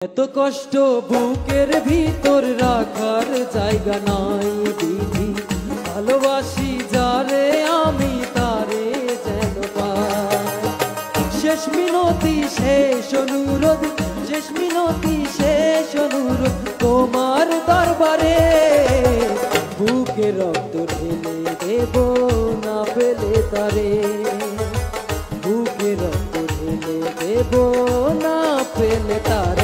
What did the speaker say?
এত কষ্ট বুকের ভিতর রাখার জায়গা নাই বিধি, ভালোবাসি যারে আমি তারে যেন পাই। শেষ মিনতি শেষ অনুরোধ, শেষ মিনতি শেষ অনুরোধ তোমার দরবারে। বুকে রক্ত ঢেলে দেব না পেলে তারে, বুকে রক্ত ঢেলে দেব না পেলে তারে।